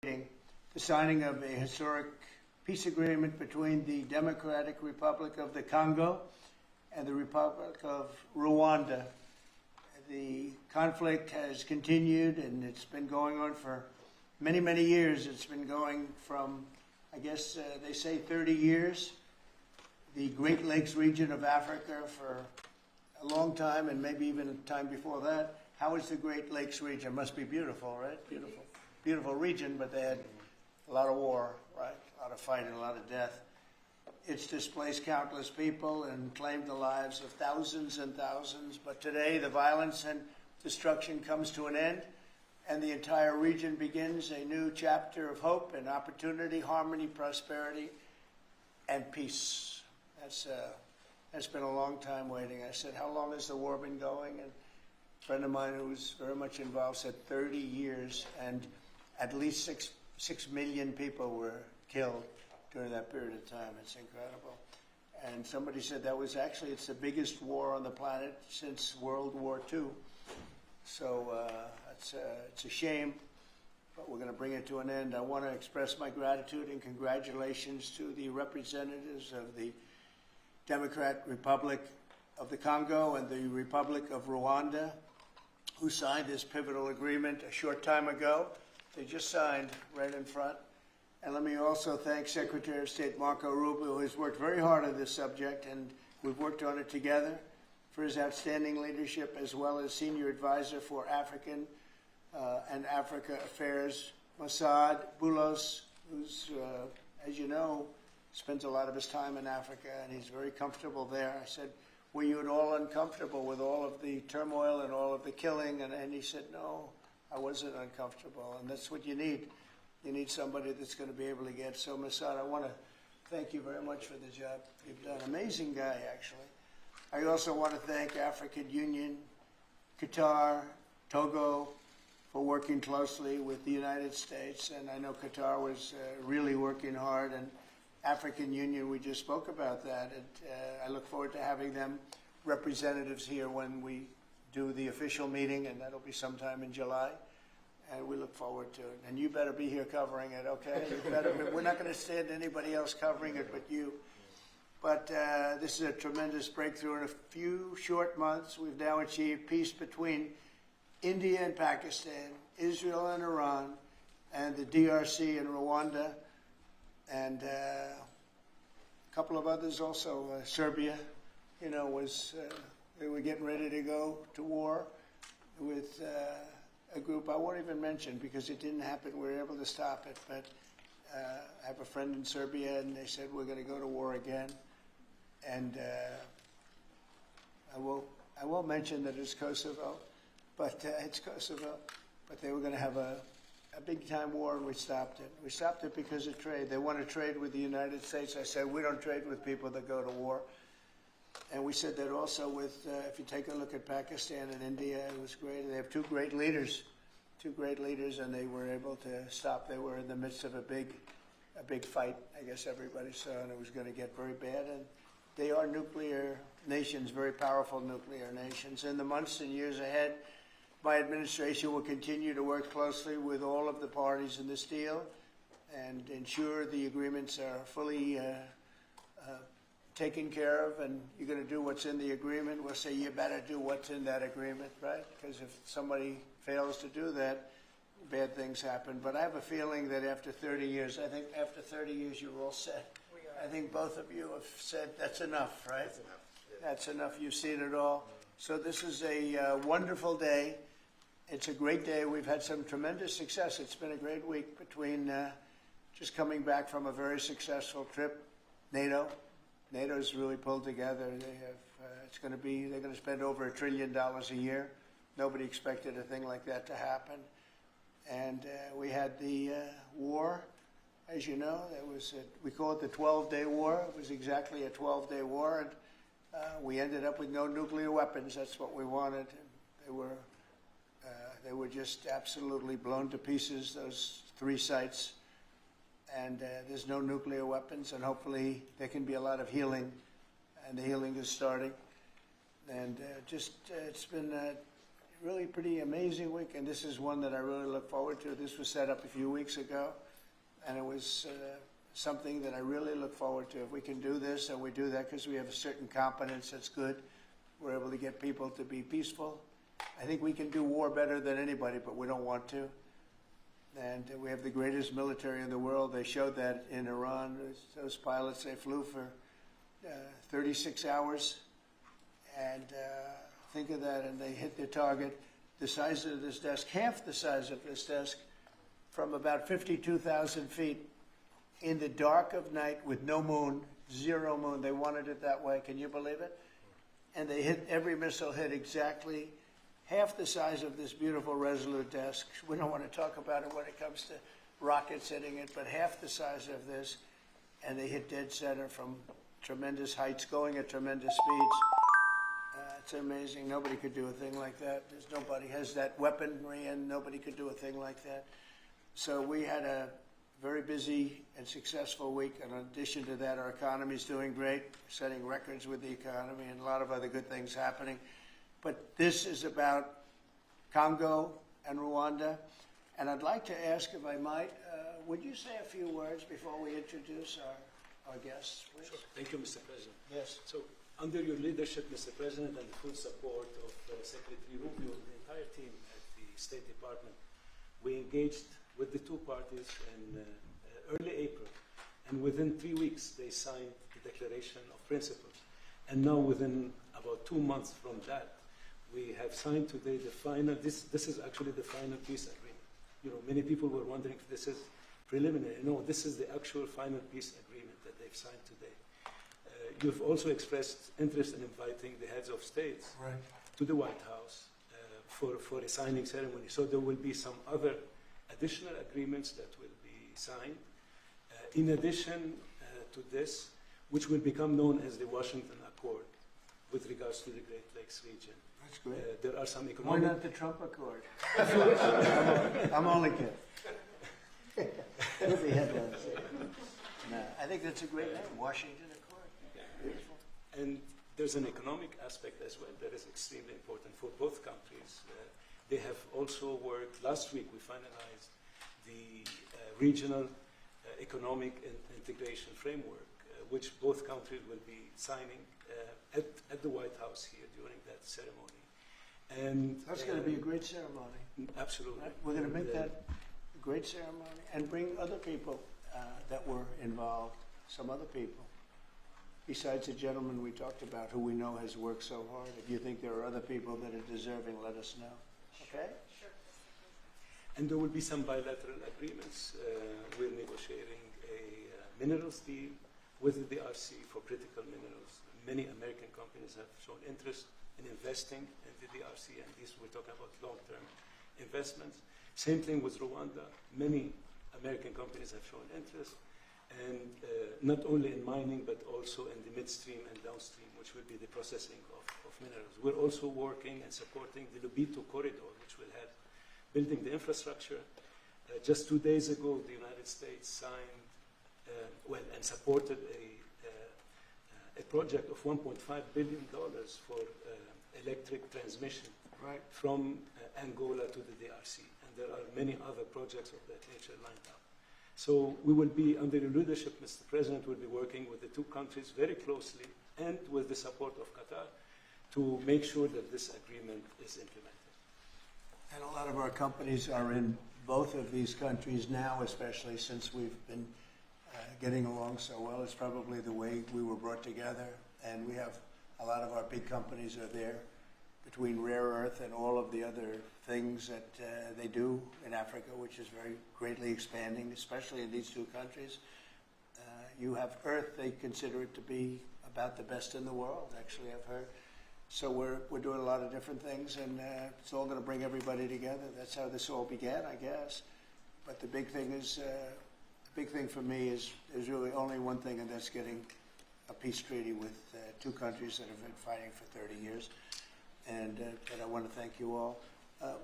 The signing of a historic peace agreement between the Democratic Republic of the Congo and the Republic of Rwanda. The conflict has continued, and it's been going on for many, many years. It's been going from, I guess they say 30 years. The Great Lakes region of Africa for a long time, and maybe even a time before that. How is the Great Lakes region? Must be beautiful, right? Beautiful. Beautiful region, but they had a lot of war, right? A lot of fighting, a lot of death. It's displaced countless people and claimed the lives of thousands and thousands. But today, the violence and destruction comes to an end, and the entire region begins a new chapter of hope and opportunity, harmony, prosperity, and peace. That's been a long time waiting. I said, how long has the war been going? And a friend of mine who was very much involved said 30 years, and at least 6 million people were killed during that period of time. It's incredible. And somebody said that was actually, it's the biggest war on the planet since World War II. So it's a shame, but we're going to bring it to an end. I want to express my gratitude and congratulations to the representatives of the Democratic Republic of the Congo and the Republic of Rwanda, who signed this pivotal agreement a short time ago. They just signed right in front. And let me also thank Secretary of State Marco Rubio, who has worked very hard on this subject, and we've worked on it together, for his outstanding leadership, as well as Senior Advisor for African and Africa Affairs, Mossad Boulos, who's, as you know, spends a lot of his time in Africa, and he's very comfortable there. I said, were you at all uncomfortable with all of the turmoil and all of the killing? And he said, no, I wasn't uncomfortable, and that's what you need. You need somebody that's going to be able to get. So, Mossad, I want to thank you very much for the job you've done. Amazing guy, actually. I also want to thank African Union, Qatar, Togo, for working closely with the United States. And I know Qatar was really working hard. And African Union, we just spoke about that. And I look forward to having them representatives here when we do the official meeting, and that'll be sometime in July. And we look forward to it. And you better be here covering it, okay? You better, we're not going to stand anybody else covering it but you. But this is a tremendous breakthrough. In a few short months, we've now achieved peace between India and Pakistan, Israel and Iran, and the DRC and Rwanda, and a couple of others also. Serbia, you know, was they were getting ready to go to war with a group I won't even mention because it didn't happen. We were able to stop it, but I have a friend in Serbia, and they said we're going to go to war again. And I won't mention that it's Kosovo, but it's Kosovo. But they were going to have a big time war, and we stopped it. We stopped it because of trade. They want to trade with the United States. I said we don't trade with people that go to war. And we said that also with, if you take a look at Pakistan and India, it was great. They have two great leaders, and they were able to stop. They were in the midst of a big fight, I guess everybody saw, and it was going to get very bad. And they are nuclear nations, very powerful nuclear nations. In the months and years ahead, my administration will continue to work closely with all of the parties in this deal and ensure the agreements are fully taken care of, and you're going to do what's in the agreement. We'll say you better do what's in that agreement, right? Because if somebody fails to do that, bad things happen. But I have a feeling that after 30 years, I think after 30 years you're all set. I think both of you have said that's enough, right? That's enough. Yeah. That's enough. You've seen it all. So this is a wonderful day. It's a great day. We've had some tremendous success. It's been a great week between just coming back from a very successful trip, NATO's really pulled together. They have, they're going to spend over $1 trillion a year. Nobody expected a thing like that to happen. And we had the war, as you know. We call it the 12-day war. It was exactly a 12-day war. And we ended up with no nuclear weapons. That's what we wanted. They were just absolutely blown to pieces, those 3 sites. And there's no nuclear weapons, and hopefully there can be a lot of healing, and the healing is starting. And it's been really pretty amazing week, and this is one that I really look forward to. This was set up a few weeks ago, and it was something that I really look forward to. If we can do this, and we do that because we have a certain competence that's good, we're able to get people to be peaceful. I think we can do war better than anybody, but we don't want to. And we have the greatest military in the world. They showed that in Iran. Those pilots, they flew for 36 hours. And think of that, and they hit their target the size of this desk, half the size of this desk, from about 52,000 feet in the dark of night with no moon, zero moon. They wanted it that way. Can you believe it? And they hit, every missile hit exactly half the size of this beautiful Resolute desk. We don't want to talk about it when it comes to rockets hitting it, but half the size of this, and they hit dead center from tremendous heights, going at tremendous speeds. It's amazing. Nobody could do a thing like that. Nobody has that weaponry, and nobody could do a thing like that. So we had a very busy and successful week. And in addition to that, our economy is doing great, setting records with the economy, and a lot of other good things happening. But this is about Congo and Rwanda. And I'd like to ask, if I might, would you say a few words before we introduce our guests, please? Sure. Thank you, Mr. President. Yes. So, under your leadership, Mr. President, and the full support of Secretary Rubio and the entire team at the State Department, we engaged with the two parties in early April. And within 3 weeks, they signed the Declaration of Principles. And now, within about 2 months from that, we have signed today the final, this is actually the final peace agreement. You know, many people were wondering if this is preliminary. No, this is the actual final peace agreement that they've signed today. You've also expressed interest in inviting the heads of states to the White House for a signing ceremony. So there will be some other additional agreements that will be signed. In addition to this, which will become known as the Washington Accord with regards to the Great Lakes region. That's great. There are some economic... Why not the Trump Accord? I'm only kidding. With the headlines. No, I think that's a great name, Washington Accord. Beautiful. And there's an economic aspect as well that is extremely important for both countries. They have also worked, last week we finalized the regional economic integration framework, which both countries will be signing at the White House here during that ceremony. And that's going to be a great ceremony. Absolutely. Right? We're going to make that a great ceremony and bring other people that were involved, some other people. Besides the gentleman we talked about, who we know has worked so hard. If you think there are other people that are deserving, let us know. Okay? Sure. And there will be some bilateral agreements. We're negotiating a minerals deal with the DRC for critical minerals. Many American companies have shown interest in investing in the DRC, and these we're talking about long-term investments. Same thing with Rwanda. Many American companies have shown interest. And not only in mining, but also in the midstream and downstream, which will be the processing of minerals. We're also working and supporting the Lobito corridor, which will help building the infrastructure. Just 2 days ago, the United States signed, and supported a project of $1.5 billion for electric transmission from Angola to the DRC. And there are many other projects of that nature lined up. So we will be, under your leadership, Mr. President, we'll be working with the two countries very closely and with the support of Qatar to make sure that this agreement is implemented. And a lot of our companies are in both of these countries now, especially since we've been getting along so well. It's probably the way we were brought together. And we have a lot of our big companies are there, between rare earth and all of the other things that they do in Africa, which is very greatly expanding, especially in these two countries. You have earth, they consider it to be about the best in the world, actually, I've heard. So we're doing a lot of different things, and it's all going to bring everybody together. That's how this all began, I guess. But the big thing is, the big thing for me is there's really only one thing, and that's getting a peace treaty with two countries that have been fighting for 30 years. And I want to thank you all.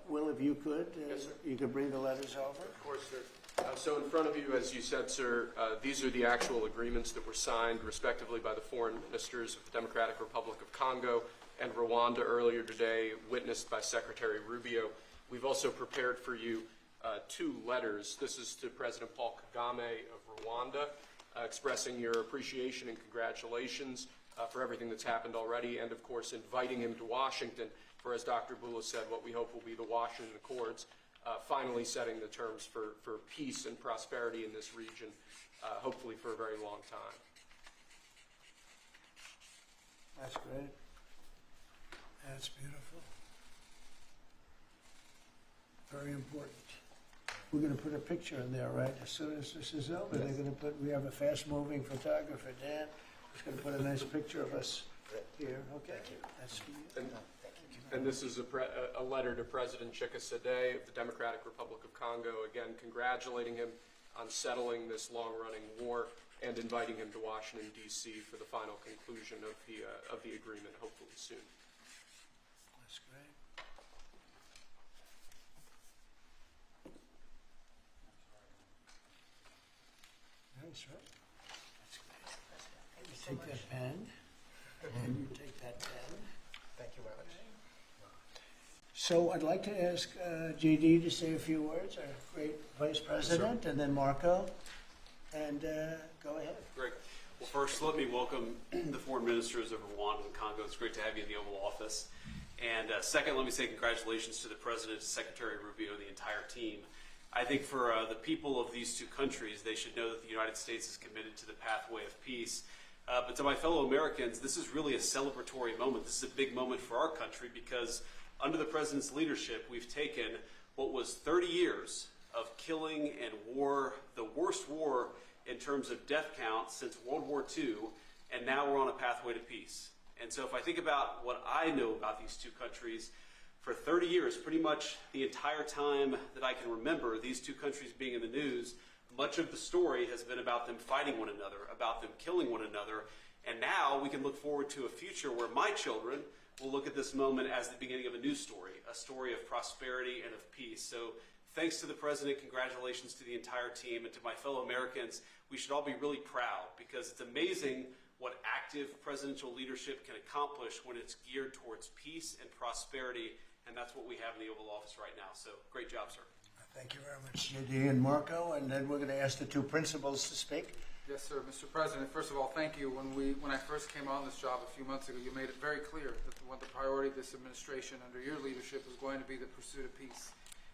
Will, if you could, Yes, sir. you could bring the letters over. Of course, sir. So in front of you, as you said, sir, these are the actual agreements that were signed respectively by the foreign ministers of the Democratic Republic of Congo, and Rwanda earlier today, witnessed by Secretary Rubio. We've also prepared for you 2 letters. This is to President Paul Kagame of Rwanda, expressing your appreciation and congratulations for everything that's happened already, and of course inviting him to Washington for, as Dr. Bula said, what we hope will be the Washington Accords, finally setting the terms for peace and prosperity in this region, hopefully for a very long time. That's great. That's beautiful. Very important. We're going to put a picture in there, right? As soon as this is over, they're going to put, we have a fast-moving photographer, Dan, who's going to put a nice picture of us here. Okay. That's for you. And this is a letter to President Tshisekedi of the Democratic Republic of Congo, again congratulating him on settling this long-running war and inviting him to Washington, D.C. for the final conclusion of the agreement, hopefully soon. That's great. Nice, right? That's great. You take that pen, and you take that pen. Thank you very much. So I'd like to ask JD to say a few words, our great Vice President, and then Marco, and go ahead. Great. Well, first, let me welcome the foreign ministers of Rwanda and Congo. It's great to have you in the Oval Office. And second, let me say congratulations to the President, Secretary Rubio, the entire team. I think for the people of these 2 countries, they should know that the United States is committed to the pathway of peace. But to my fellow Americans, this is really a celebratory moment. This is a big moment for our country because under the President's leadership, we've taken what was 30 years of killing and war, the worst war in terms of death count since World War II, and now we're on a pathway to peace. And so if I think about what I know about these 2 countries, for 30 years, pretty much the entire time that I can remember these 2 countries being in the news, much of the story has been about them fighting one another, about them killing one another, and now we can look forward to a future where my children will look at this moment as the beginning of a new story, a story of prosperity and of peace. So thanks to the President, congratulations to the entire team, and to my fellow Americans. We should all be really proud because it's amazing what active presidential leadership can accomplish when it's geared towards peace and prosperity, and that's what we have in the Oval Office right now. So great job, sir. Thank you very much, JD and Marco, and then we're going to ask the 2 principals to speak. Yes, sir. Mr. President, first of all, thank you. When I first came on this job a few months ago, you made it very clear that the priority of this administration under your leadership is going to be the pursuit of peace.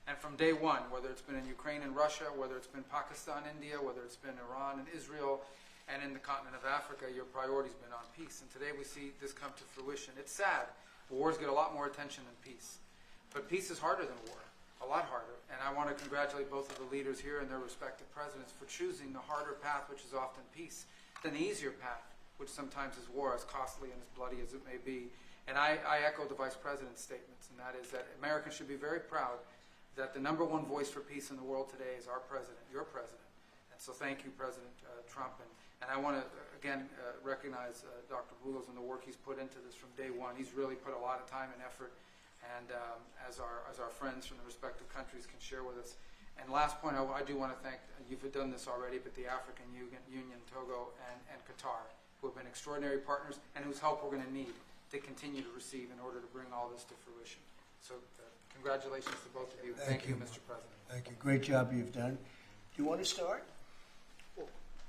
And from day one, whether it's been in Ukraine and Russia, whether it's been Pakistan, India, whether it's been Iran and Israel, and in the continent of Africa, your priority's been on peace. And today we see this come to fruition. It's sad. Wars get a lot more attention than peace. But peace is harder than war, a lot harder. And I want to congratulate both of the leaders here and their respective presidents for choosing the harder path, which is often peace, than the easier path, which sometimes is war, as costly and as bloody as it may be. And I echo the Vice President's statements, and that is that Americans should be very proud that the #1 voice for peace in the world today is our president, your president. And so thank you, President Trump. And I want to, again, recognize Dr. Boulos and the work he's put into this from day one. He's really put a lot of time and effort, and as our friends from the respective countries can share with us. And last point, I do want to thank, you've done this already, but the African Union, Togo, and Qatar, who have been extraordinary partners and whose help we're going to need to continue to receive in order to bring all this to fruition. So congratulations to both of you. Thank you, Mr. President. Thank you. Great job you've done. Do you want to start?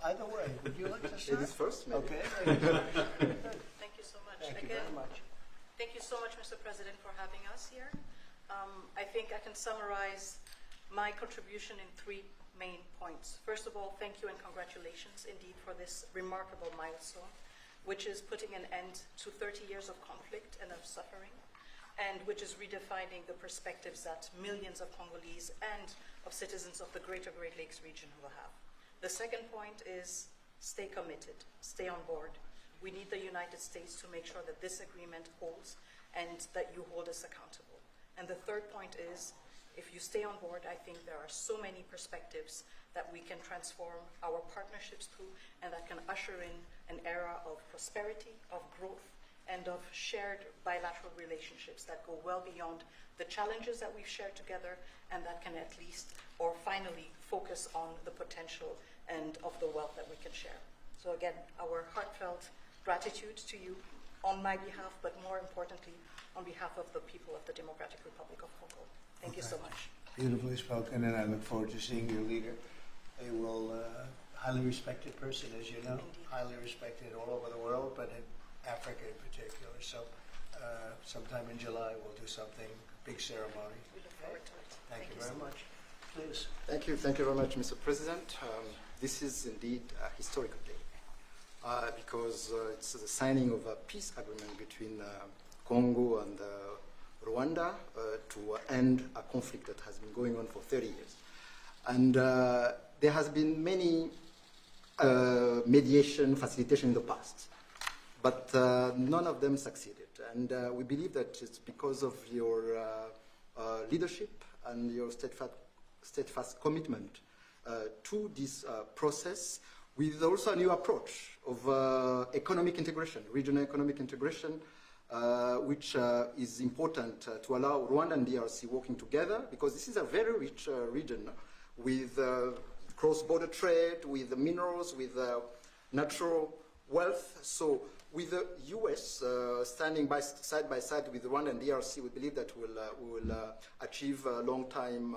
Either way. Would you like to start? Ladies first, maybe. Okay. Thank you so much. Thank you Again, very much. thank you so much, Mr. President, for having us here. I think I can summarize my contribution in 3 main points. First of all, thank you and congratulations indeed for this remarkable milestone, which is putting an end to 30 years of conflict and of suffering, and which is redefining the perspectives that millions of Congolese and of citizens of the greater Great Lakes region will have. The second point is stay committed, stay on board. We need the United States to make sure that this agreement holds and that you hold us accountable. And the third point is, if you stay on board, I think there are so many perspectives that we can transform our partnerships through, and that can usher in an era of prosperity, of growth, and of shared bilateral relationships that go well beyond the challenges that we've shared together, and that can at least, or finally, focus on the potential and of the wealth that we can share. So again, our heartfelt gratitude to you, on my behalf, but more importantly, on behalf of the people of the Democratic Republic of Congo. Thank you so much. Beautifully spoken, and I look forward to seeing your leader. They will, highly respected person, as you know, Indeed. highly respected all over the world, but in Africa in particular. So sometime in July, we'll do something, big ceremony. We look forward to it. Thank you so very much. Please. Thank you very much, Mr. President. This is indeed a historical day because it's the signing of a peace agreement between Congo and Rwanda to end a conflict that has been going on for 30 years. And there has been many mediation, facilitation in the past, but none of them succeeded. And we believe that it's because of your leadership and your steadfast commitment to this process, with also a new approach of economic integration, regional economic integration, which is important to allow Rwanda and DRC working together, because this is a very rich region with cross-border trade, with minerals, with natural wealth. So with the U.S. Standing side by side with Rwanda and DRC, we believe that we will achieve a long-time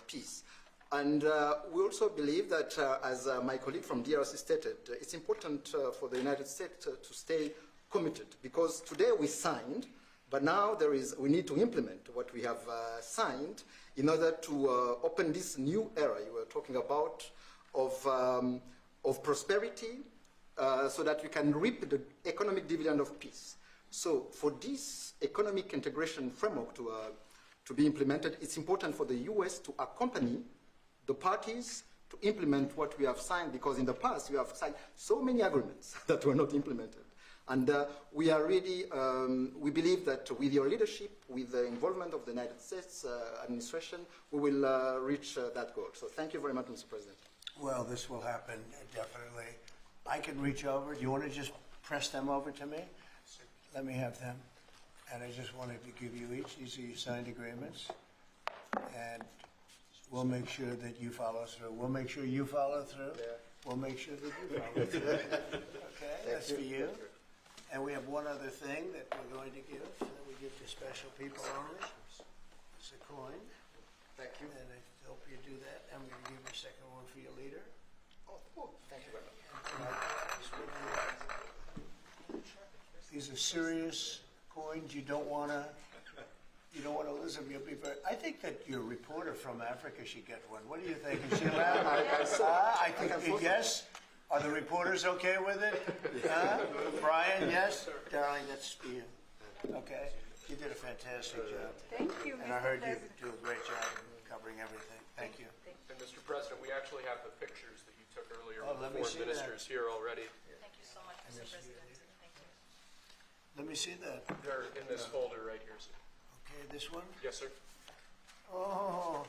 peace. And we also believe that, as my colleague from DRC stated, it's important for the United States to stay committed, because today we signed, but now we need to implement what we have signed in order to open this new era you were talking about of prosperity, so that we can reap the economic dividend of peace. So for this economic integration framework to be implemented, it's important for the U.S. to accompany the parties to implement what we have signed, because in the past we have signed so many agreements that were not implemented. And we are really, we believe that with your leadership, with the involvement of the United States administration, we will reach that goal. So thank you very much, Mr. President. Well, this will happen, definitely. I can reach over. Do you want to just press them over to me? Let me have them. And I just wanted to give you each. These are your signed agreements. And we'll make sure that you follow through. We'll make sure you follow through. Yeah. We'll make sure that you follow through. Okay, that's for you. And we have one other thing that we're going to give, that we give to special people only. It's a coin. Thank you. And I hope you do that. I'm going to give you a second one for your leader. Oh, thank you very much. These are serious coins. You don't want to lose them. You'll be very. I think that your reporter from Africa should get one. What do you think? Is she allowed? I think. Yes. Are the reporters okay with it? Brian, yes. Darling, that's for you. Okay. You did a fantastic job. Thank you, And I heard you do a great job covering everything. Thank you. And Mr. President, we actually have the pictures that you took earlier Oh, with let me the see foreign that. ministers here already. Thank you so much, Mr. President. Thank you. Let me see that. They're in this folder right here, sir. Okay, this one. Yes, sir. Oh,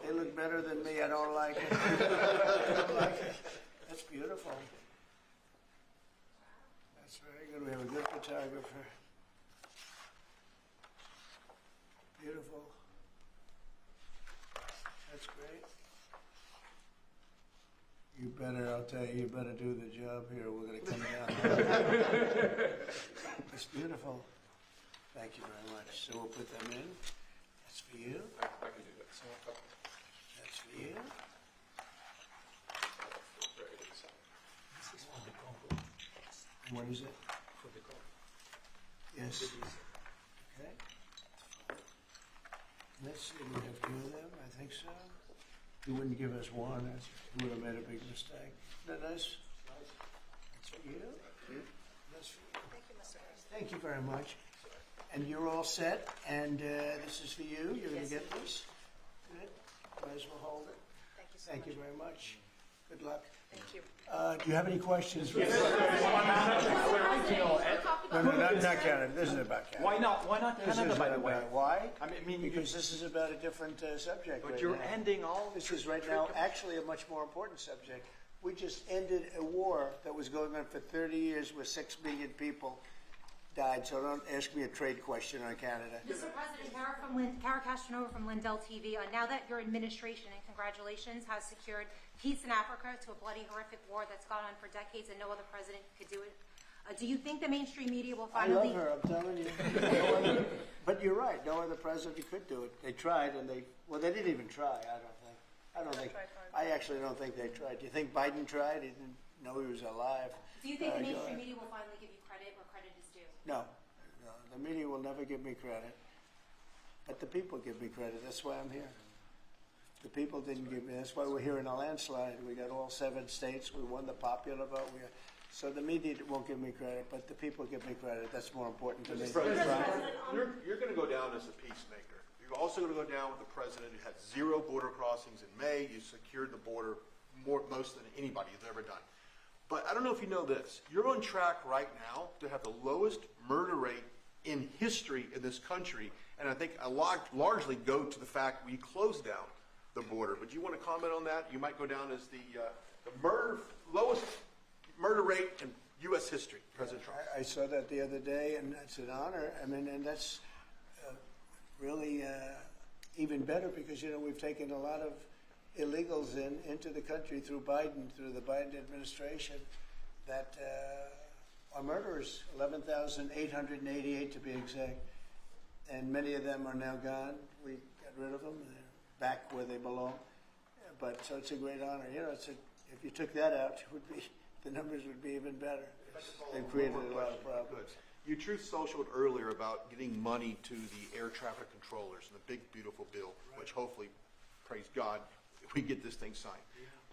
they look better than me. I don't like it. I don't like it. That's beautiful. That's very good. We have a good photographer. Beautiful. That's great. You better, I'll tell you, you better do the job here. We're going to come down. It's beautiful. Thank you very much. So we'll put them in. That's for you. I can do that. That's for you. What is it? For the call. Yes. Okay. Let's see, we have two of them, I think so. You wouldn't give us one, you would have made a big mistake. Isn't that nice? That's for you. That's for you. Thank you, Mr. President. Thank you very much. And you're all set, and this is for you. You're going to get this. Good. Might as well hold it. Thank you so Thank much. you very much. Good luck. Thank you. Do you have any questions? No, not Canada. This is about Canada. Why not? Why not This Canada, is by the way? Why? I mean, Because this is about a different subject. but right you're now. ending all. This is right now actually a much more important subject. We just ended a war that was going on for 30 years where 6 million people died. So don't ask me a trade question on Canada. Mr. President, Kara Castanova from Lindell TV. Now that your administration, and congratulations, has secured peace in Africa to a bloody, horrific war that's gone on for decades and no other president could do it Do you think the mainstream media will I finally... love her, I'm telling you. No other, but you're right, no other president could do it. They tried and they didn't even try, I don't think. I actually don't think they tried. Do you think Biden tried? He didn't know he was alive. Do you think the Go mainstream ahead. media will finally give you credit where credit is due? No, the media will never give me credit. But the people give me credit, that's why I'm here. The people didn't give me, that's why we're here in a landslide. We got all 7 states, we won the popular vote. So the media won't give me credit, but the people give me credit. That's more important to me. You're going to go down as a peacemaker. You're also going to go down with the president who had 0 border crossings in May. You secured the border most than anybody has ever done. But I don't know if you know this. You're on track right now to have the lowest murder rate in history in this country. And I think a lot largely go to the fact we closed down the border. But do you want to comment on that? You might go down as the lowest murder rate in U.S. history, President Trump. I saw that the other day, and it's an honor. I mean, and that's really even better because, we've taken a lot of illegals into the country through the Biden administration that are murderers, 11,888 to be exact. And many of them are now gone. We got rid of them. They're back where they belong. But so it's a great honor. If you took that out, the numbers would be even better. They've created a lot of problems. You Truth Socialed earlier about getting money to the air traffic controllers and the big, beautiful bill, which hopefully, praise God, we get this thing signed.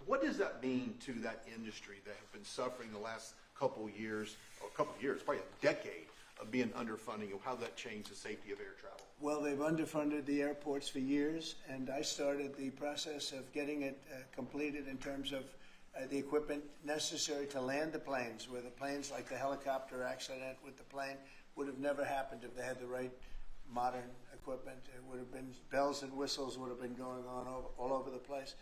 What does that mean to that industry that has been suffering the last couple of years, probably a decade of being underfunding, and how that changed the safety of air travel? Well, they've underfunded the airports for years, and I started the process of getting it completed in terms of the equipment necessary to land the planes, where the planes, like the helicopter accident with the plane, would have never happened if they had the right modern equipment. It would have been bells and whistles would have been going on all over the place.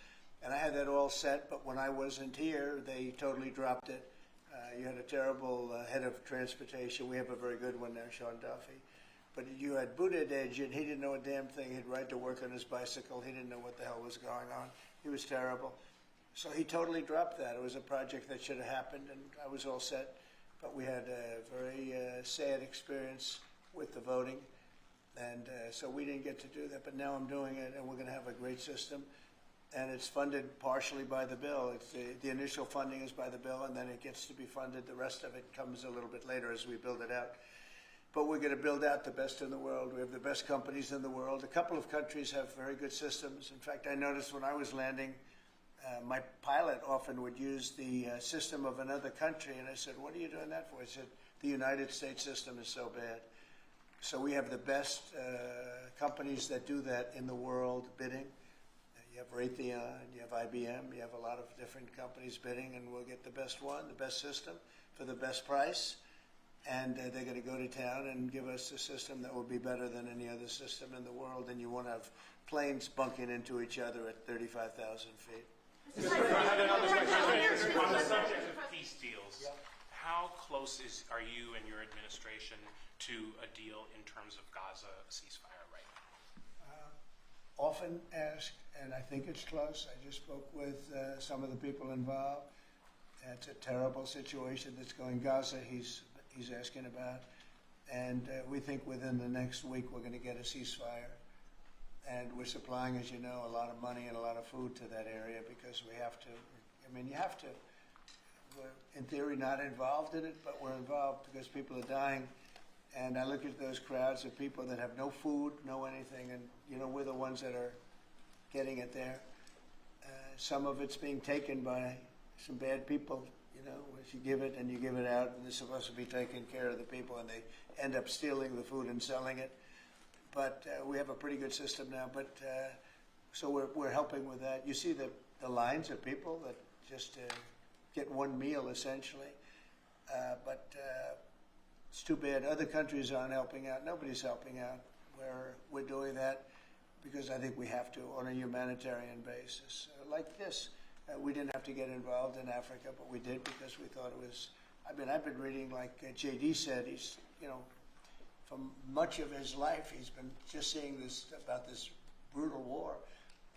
And I had that all set, but when I wasn't here, they totally dropped it. You had a terrible head of transportation. We have a very good one now, Sean Duffy. But you had Buttigieg, and he didn't know a damn thing. He'd ride to work on his bicycle. He didn't know what the hell was going on. He was terrible. So he totally dropped that. It was a project that should have happened, and I was all set. But we had a very sad experience with the voting, and so we didn't get to do that. But now I'm doing it, and we're going to have a great system. And it's funded partially by the bill. It's the initial funding is by the bill, and then it gets to be funded. The rest of it comes a little bit later as we build it out. But we're going to build out the best in the world. We have the best companies in the world. A couple of countries have very good systems. In fact, I noticed when I was landing, my pilot often would use the system of another country, and I said, "What are you doing that for?" He said, "The United States system is so bad." So we have the best companies that do that in the world bidding. You have Raytheon, you have IBM, you have a lot of different companies bidding, and we'll get the best one, the best system, for the best price. And they're going to go to town and give us a system that will be better than any other system in the world, and you won't have planes bunking into each other at 35,000 feet. On the subject of peace deals, how close are you and your administration to a deal in terms of Gaza ceasefire right now? Often asked, and I think it's close. I just spoke with some of the people involved. It's a terrible situation that's going Gaza. He's asking about, and we think within the next week we're going to get a ceasefire. And we're supplying, as you know, a lot of money and a lot of food to that area because we have to. I mean, you have to. We're, in theory, not involved in it, but we're involved because people are dying. And I look at those crowds of people that have no food, no anything, and, we're the ones that are getting it there. Some of it's being taken by some bad people, if you give it and you give it out, and they're supposed to be taking care of the people, and they end up stealing the food and selling it. But we have a pretty good system now. But so we're helping with that. You see the lines of people that just get one meal essentially. But it's too bad. Other countries aren't helping out. Nobody's helping out. We're doing that because I think we have to on a humanitarian basis. Like this, we didn't have to get involved in Africa, but we did because we thought it was. I mean, I've been reading, like J.D. said, he's from much of his life, he's been just seeing about this brutal war,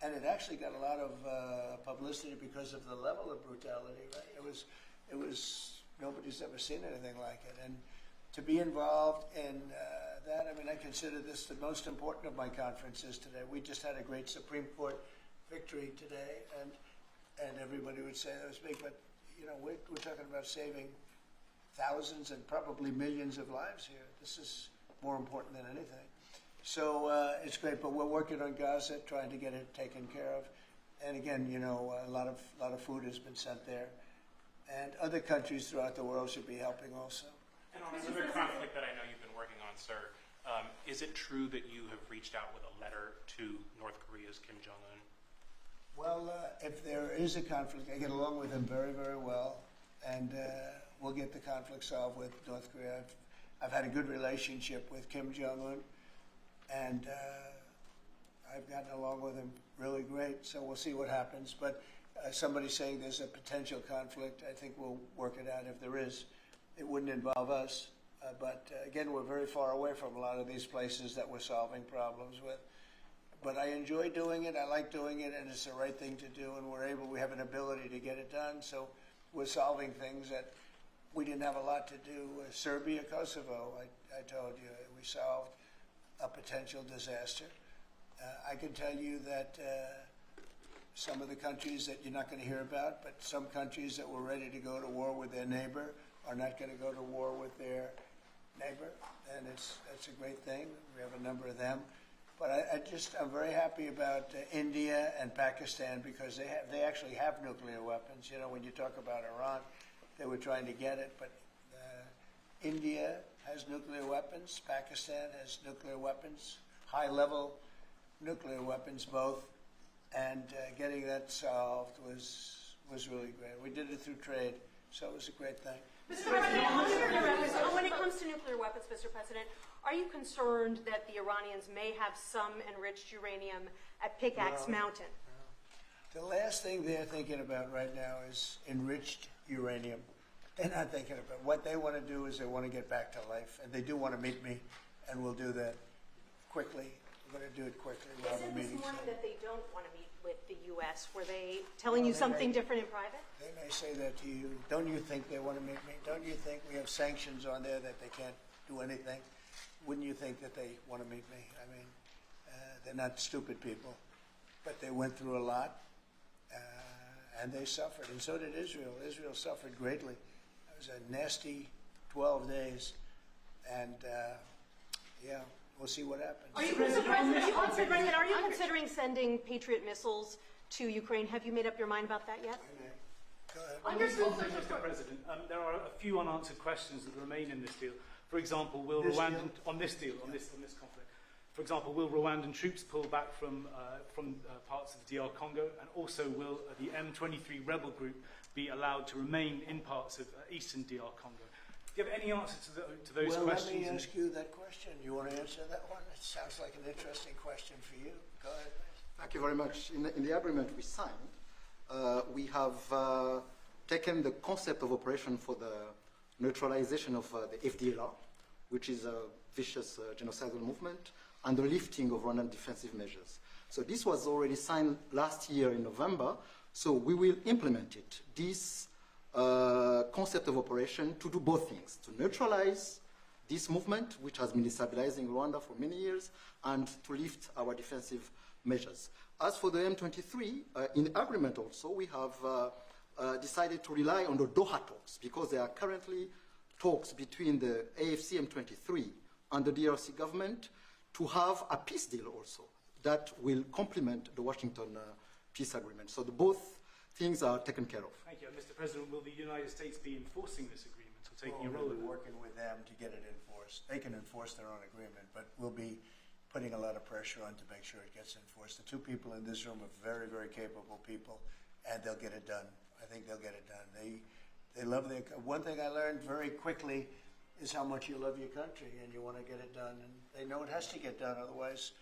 and it actually got a lot of publicity because of the level of brutality. Right? It was nobody's ever seen anything like it. And to be involved in that, I mean, I consider this the most important of my conferences today. We just had a great Supreme Court victory today, and everybody would say that was big, but you know, we're talking about saving thousands and probably millions of lives here. This is more important than anything. So it's great, but we're working on Gaza, trying to get it taken care of. And again, you know, a lot of food has been sent there, and other countries throughout the world should be helping also. And on another conflict that I know you've been working on, sir, is it true that you have reached out with a letter to North Korea's Kim Jong-un? Well, if there is a conflict, I get along with him very, very well, and we'll get the conflict solved with North Korea. I've had a good relationship with Kim Jong-un, and I've gotten along with him really great, so we'll see what happens. But somebody's saying there's a potential conflict. I think we'll work it out if there is. It wouldn't involve us, but again, we're very far away from a lot of these places that we're solving problems with. But I enjoy doing it, I like doing it, and it's the right thing to do, and we have an ability to get it done, so we're solving things that we didn't have a lot to do. Serbia, Kosovo, I told you, we solved a potential disaster. I can tell you that some of the countries that you're not going to hear about, but some countries that were ready to go to war with their neighbor are not going to go to war with their neighbor, and that's a great thing. We have a number of them. But I'm very happy about India and Pakistan because they actually have nuclear weapons. You know, when you talk about Iran, they were trying to get it, but India has nuclear weapons. Pakistan has nuclear weapons, high-level nuclear weapons both, and getting that solved was really great. We did it through trade, so it was a great thing. Mr. President, when it comes to nuclear weapons, Mr. President, are you concerned that the Iranians may have some enriched uranium at Pickaxe Mountain? The last thing they're thinking about right now is enriched uranium. They're not thinking about what they want to do is they want to get back to life, and they do want to meet me, and we'll do that quickly. We're going to do it quickly. They said this morning that they don't want to meet with the U.S. Were they telling you something different in private? They may say that to you. Don't you think they want to meet me? Don't you think we have sanctions on there that they can't do anything? Wouldn't you think that they want to meet me? I mean, they're not stupid people, but they went through a lot, and they suffered, and so did Israel. Israel suffered greatly. It was a nasty 12 days, and yeah, we'll see what happens. Are you considering sending Patriot missiles to Ukraine? Have you made up your mind about that yet? Go ahead. On your Mr. President, there are a few unanswered questions that remain in this deal. For example, will Rwandan on this conflict? For example, will Rwandan troops pull back from parts of the DR Congo, and also will the M23 rebel group be allowed to remain in parts of eastern DR Congo? Do you have any answer to those questions? Well, let me ask you that question. You want to answer that one? It sounds like an interesting question for you. Go ahead. Thank you very much. In the agreement we signed, we have taken the concept of operation for the neutralization of the FDLR, which is a vicious genocidal movement, and the lifting of Rwandan defensive measures. So this was already signed last year in November, so we will implement it. This concept of operation to do both things, to neutralize this movement, which has been destabilizing Rwanda for many years, and to lift our defensive measures. As for the M23, in the agreement also, we have decided to rely on the Doha talks, because there are currently talks between the AFC M23 and the DRC government to have a peace deal also that will complement the Washington peace agreement. So both things are taken care of. Thank you. Mr. President, will the United States be enforcing this agreement or taking a role in it? We're working with them to get it enforced. They can enforce their own agreement, but we'll be putting a lot of pressure on to make sure it gets enforced. The two people in this room are very, very capable people, and they'll get it done. I think they'll get it done. They love their. One thing I learned very quickly is how much you love your country and you want to get it done. And they know it has to get done, otherwise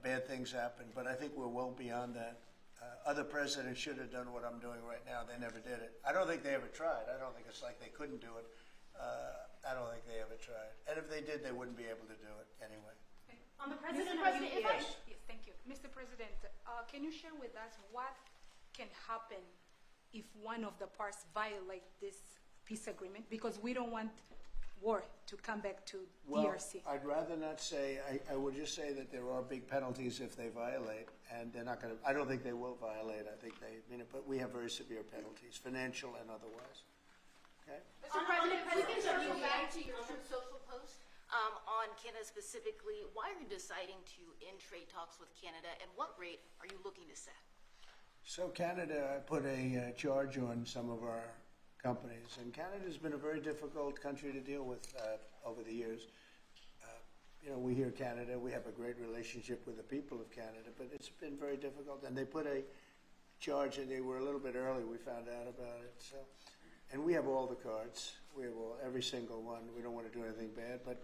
bad things happen. But I think we're well beyond that. Other presidents should have done what I'm doing right now. They never did it. I don't think they ever tried. I don't think it's like they couldn't do it. I don't think they ever tried. And if they did, they wouldn't be able to do it anyway. On the President, Yes, thank you. Mr. President, can you share with us what can happen if one of the parts violate this peace agreement? Because we don't want war to come back to Well, DRC. I'd rather not say. I would just say that there are big penalties if they violate, and they're not going to. I don't think they will violate. I think they mean it, but we have very severe penalties, financial and otherwise. Okay. Mr. President, if we can circle back to your Truth Social post on Canada specifically, why are you deciding to end trade talks with Canada, and what rate are you looking to set? So Canada put a charge on some of our companies, and Canada's been a very difficult country to deal with over the years. We hear Canada, we have a great relationship with the people of Canada, but it's been very difficult, and they put a charge, and they were a little bit early, we found out about it. So, and we have all the cards, we have every single one. We don't want to do anything bad, but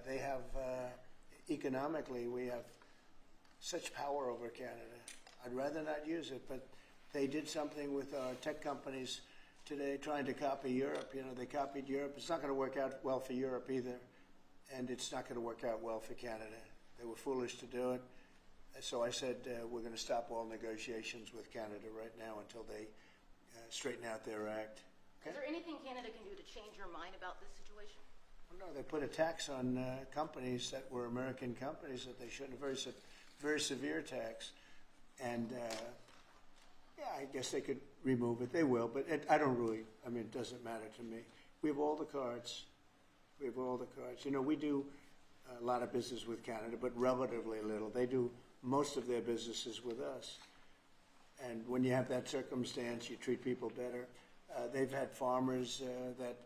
they have, economically, we have such power over Canada. I'd rather not use it, but they did something with our tech companies today, trying to copy Europe. They copied Europe. It's not going to work out well for Europe either, and it's not going to work out well for Canada. They were foolish to do it. So I said we're going to stop all negotiations with Canada right now until they straighten out their act. Okay? Is there anything Canada can do to change your mind about this situation? Well, no, they put a tax on companies that were American companies that they shouldn't. Very severe tax. And I guess they could remove it. They will, but I don't really. I mean, it doesn't matter to me. We have all the cards. We have all the cards. We do a lot of business with Canada, but relatively little. They do most of their businesses with us. And when you have that circumstance, you treat people better. They've had farmers that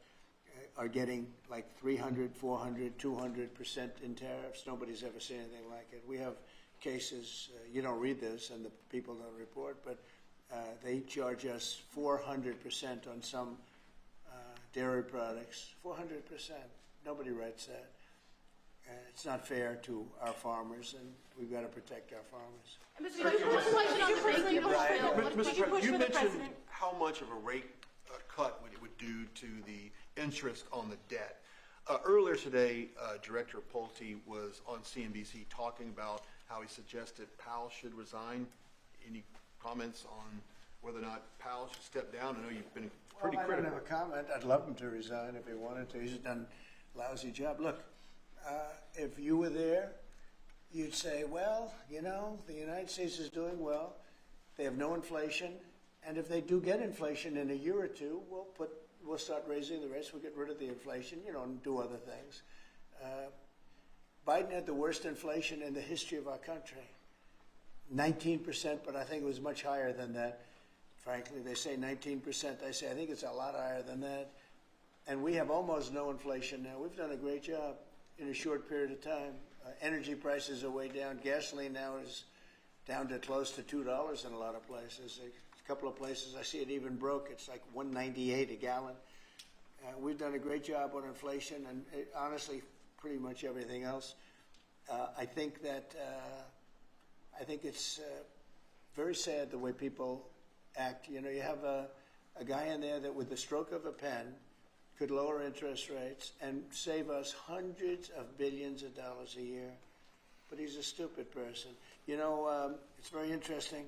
are getting like 300, 400, 200% in tariffs. Nobody's ever seen anything like it. We have cases, you don't read this and the people don't report, but they charge us 400% on some dairy products. 400%. Nobody writes that. It's not fair to our farmers, and we've got to protect our farmers. Mr. President, you mentioned how much of a rate cut it would do to the interest on the debt. Earlier today, Director Pulte was on CNBC talking about how he suggested Powell should resign. Any comments on whether or not Powell should step down? I know you've been pretty critical. I don't have a comment. I'd love him to resign if he wanted to. He's done a lousy job. Look, if you were there, you'd say, well, the United States is doing well. They have no inflation. And if they do get inflation in a year or two, we'll start raising the rates. We'll get rid of the inflation, and do other things. Biden had the worst inflation in the history of our country. 19%, but I think it was much higher than that. Frankly, they say 19%. I say I think it's a lot higher than that. And we have almost no inflation now. We've done a great job in a short period of time. Energy prices are way down. Gasoline now is down to close to $2 in a lot of places. A couple of places I see it even broke. It's like $1.98 a gallon. We've done a great job on inflation and honestly, pretty much everything else. I think it's very sad the way people act. You have a guy in there that with the stroke of a pen could lower interest rates and save us hundreds of billions of dollars a year. But he's a stupid person. It's very interesting.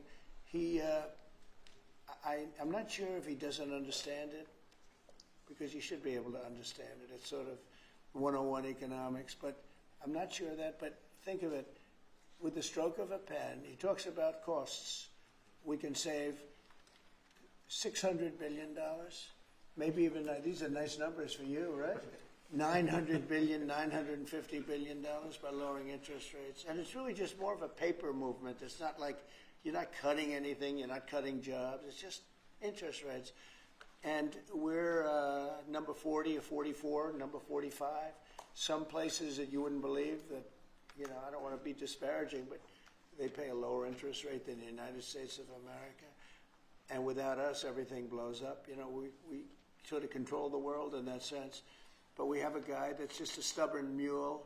I'm not sure if he doesn't understand it, because he should be able to understand it. It's sort of 101 economics, but I'm not sure of that. But think of it, with the stroke of a pen, he talks about costs. We can save $600 billion, maybe even, these are nice numbers for you, right? $900 billion, $950 billion by lowering interest rates. And it's really just more of a paper movement. It's not like you're not cutting anything, you're not cutting jobs, it's just interest rates. And we're number 40 or 44, number 45. Some places that you wouldn't believe that, I don't want to be disparaging, but they pay a lower interest rate than the United States of America. And without us, everything blows up. We sort of control the world in that sense. But we have a guy that's just a stubborn mule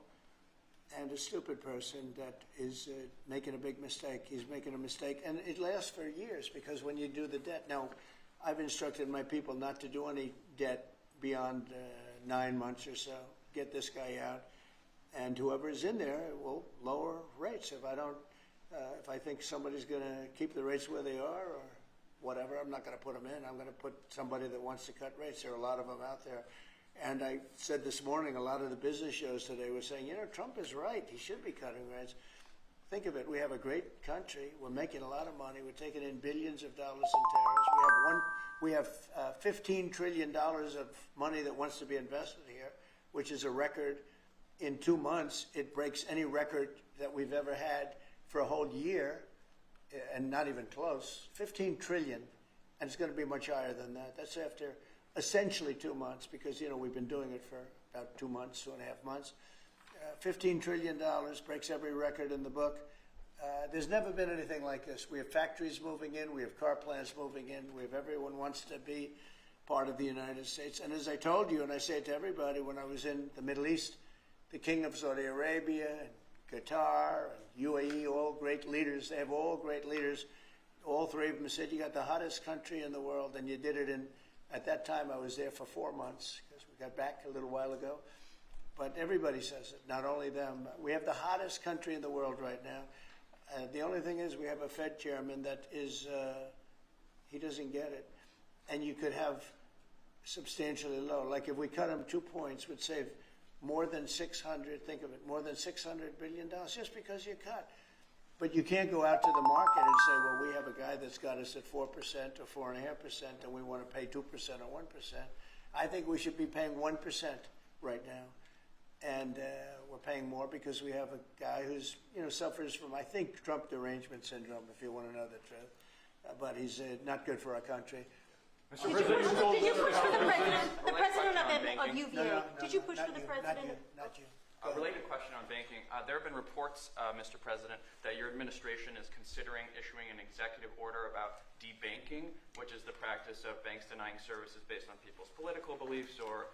and a stupid person that is making a big mistake. He's making a mistake. And it lasts for years, because when you do the debt, now, I've instructed my people not to do any debt beyond 9 months or so. Get this guy out, and whoever is in there will lower rates. If I think somebody's going to keep the rates where they are, or whatever. I'm not going to put them in. I'm going to put somebody that wants to cut rates. There are a lot of them out there. And I said this morning, a lot of the business shows today were saying, Trump is right. He should be cutting rates. Think of it. We have a great country. We're making a lot of money. We're taking in billions of dollars in tariffs. We have $15 trillion of money that wants to be invested here, which is a record. In 2 months, it breaks any record that we've ever had for a whole year, and not even close. 15 trillion, and it's going to be much higher than that. That's after essentially 2 months, because we've been doing it for about 2 months, 2.5 months. $15 trillion breaks every record in the book. There's never been anything like this. We have factories moving in. We have car plants moving in. We have everyone wants to be part of the United States. And as I told you, and I say it to everybody, when I was in the Middle East, the King of Saudi Arabia and Qatar and UAE, all great leaders. They have all great leaders. All three of them said, you got the hottest country in the world, and you did it in, at that time I was there for 4 months, because we got back a little while ago. But everybody says it, not only them. We have the hottest country in the world right now. The only thing is we have a Fed chairman that is, he doesn't get it. And you could have substantially low. Like if we cut him 2 points, would save more than 600, think of it, more than $600 billion just because you cut. But you can't go out to the market and say, well, we have a guy that's got us at 4% or 4.5%, and we want to pay 2% or 1%. I think we should be paying 1% right now. And we're paying more because we have a guy who's, suffers from, I think, Trump derangement syndrome, if you want to know the truth. But he's not good for our country. Did you push for the president? The president of UVA. Did you push for the president? Not you. A related question on banking. There have been reports, Mr. President, that your administration is considering issuing an executive order about debanking, which is the practice of banks denying services based on people's political beliefs or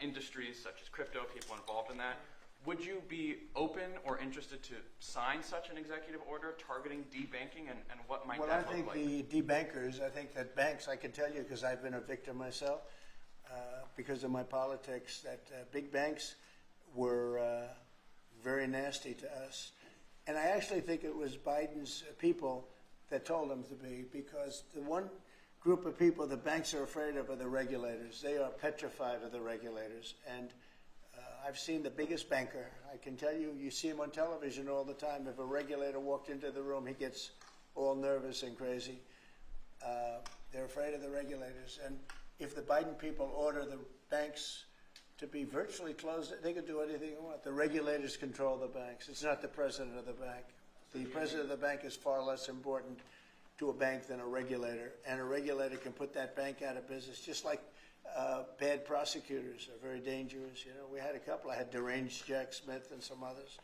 industries such as crypto, people involved in that. Would you be open or interested to sign such an executive order targeting debanking, and what might that look like? Well, I think the debankers, I think that banks, I can tell you because I've been a victim myself, because of my politics, that big banks were very nasty to us. And I actually think it was Biden's people that told them to be, because the one group of people the banks are afraid of are the regulators. They are petrified of the regulators. And I've seen the biggest banker. I can tell you, you see him on television all the time. If a regulator walked into the room, he gets all nervous and crazy. They're afraid of the regulators. And if the Biden people order the banks to be virtually closed, they can do anything they want. The regulators control the banks. It's not the president of the bank. The president of the bank is far less important to a bank than a regulator, and a regulator can put that bank out of business, just like bad prosecutors are very dangerous. We had a couple. I had deranged Jack Smith and some others,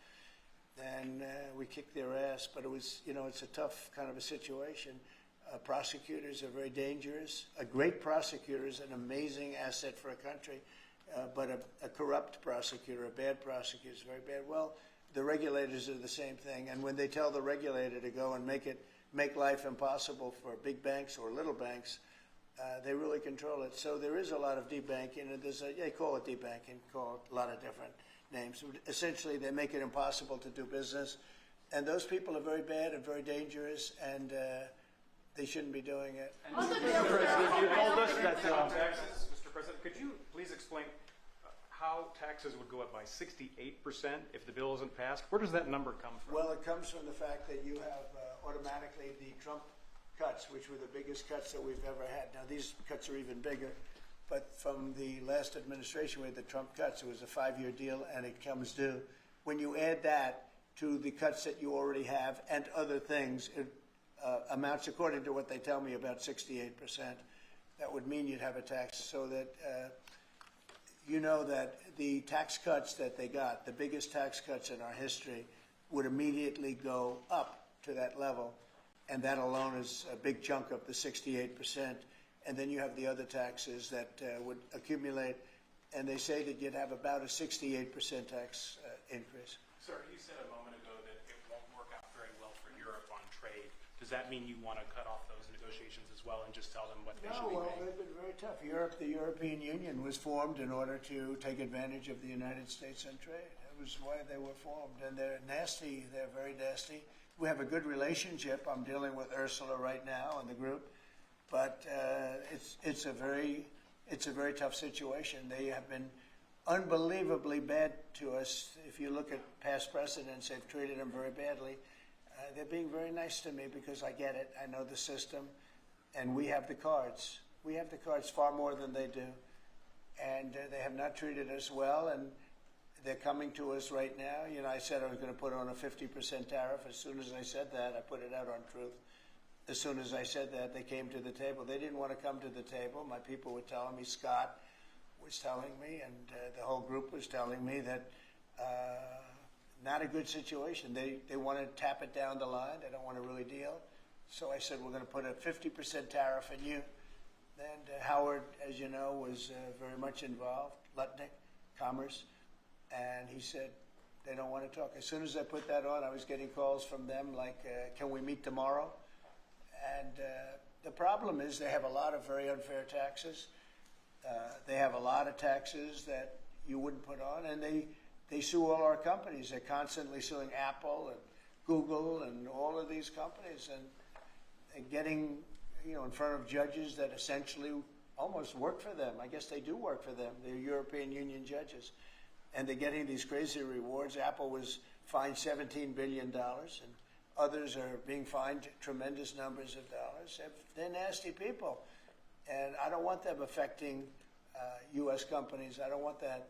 and we kicked their ass, but it was, it's a tough kind of a situation. Prosecutors are very dangerous. A great prosecutor is an amazing asset for a country, but a corrupt prosecutor, a bad prosecutor is very bad. Well, the regulators are the same thing, and when they tell the regulator to go and make life impossible for big banks or little banks, they really control it. So there is a lot of debanking, and they call it debanking, call it a lot of different names. Essentially, they make it impossible to do business, and those people are very bad and very dangerous, and they shouldn't be doing it. Mr. President, could you please explain how taxes would go up by 68% if the bill isn't passed? Where does that number come from? Well, it comes from the fact that you have automatically the Trump cuts, which were the biggest cuts that we've ever had. Now, these cuts are even bigger, but from the last administration, we had the Trump cuts. It was a 5-year deal, and it comes due. When you add that to the cuts that you already have and other things, it amounts, according to what they tell me, about 68%. That would mean you'd have a tax, so that that the tax cuts that they got, the biggest tax cuts in our history, would immediately go up to that level. And that alone is a big chunk of the 68%. And then you have the other taxes that would accumulate. And they say that you'd have about a 68% tax increase. Sir, you said a moment ago that it won't work out very well for Europe on trade. Does that mean you want to cut off those negotiations as well and just tell them what they should be paying? They've been very tough. The European Union was formed in order to take advantage of the United States on trade. That was why they were formed. And they're nasty. They're very nasty. We have a good relationship. I'm dealing with Ursula right now and the group. But it's a very tough situation. They have been unbelievably bad to us. If you look at past precedents, they've treated them very badly. They're being very nice to me because I get it. I know the system, and we have the cards. We have the cards far more than they do, and they have not treated us well. And they're coming to us right now. You know, I said I was going to put on a 50% tariff. As soon as I said that, I put it out on Truth. As soon as I said that, they came to the table. They didn't want to come to the table. My people were telling me, Scott was telling me, and the whole group was telling me that not a good situation. They want to tap it down the line. They don't want to really deal. So I said, we're going to put a 50% tariff on you. And Howard, as you know, was very much involved, Lutnick, Commerce, and he said, they don't want to talk. As soon as I put that on, I was getting calls from them like, can we meet tomorrow? And the problem is they have a lot of very unfair taxes. They have a lot of taxes that you wouldn't put on, and they sue all our companies. They're constantly suing Apple and Google and all of these companies, and getting in front of judges that essentially almost work for them. I guess they do work for them. They're European Union judges, and they're getting these crazy rewards. Apple was fined $17 billion, and others are being fined tremendous numbers of dollars. They're nasty people, and I don't want them affecting U.S. companies. I don't want that.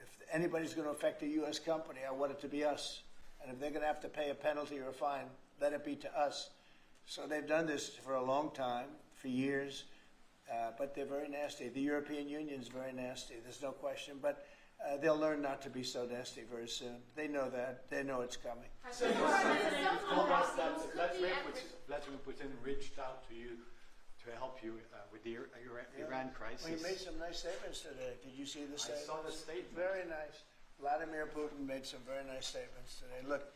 If anybody's going to affect a U.S. company, I want it to be us. And if they're going to have to pay a penalty or a fine, let it be to us. So they've done this for a long time, for years, but they're very nasty. The European Union's very nasty, there's no question, but they'll learn not to be so nasty very soon. They know that. They know it's coming. Vladimir Putin reached out to you to help you with the Iran crisis. Well, he made some nice statements today. Did you see the statements? I saw the statement. Very nice. Vladimir Putin made some very nice statements today. Look,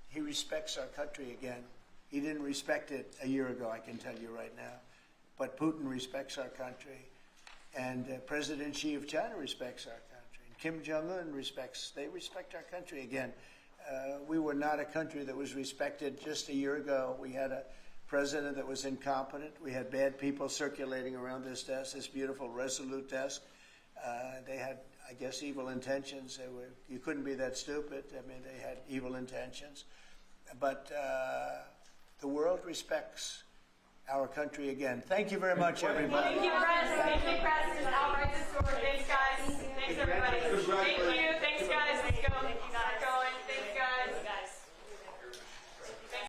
he respects our country again. He didn't respect it a year ago, I can tell you right now. But Putin respects our country. And President Xi of China respects our country. And Kim Jong-un they respect our country again. We were not a country that was respected just a year ago. We had a president that was incompetent. We had bad people circulating around this desk, this beautiful Resolute desk. They had, I guess, evil intentions. You couldn't be that stupid. I mean, they had evil intentions. But the world respects our country again. Thank you very much, everybody. Thank you, Press. Thank you, Press. Thanks, guys.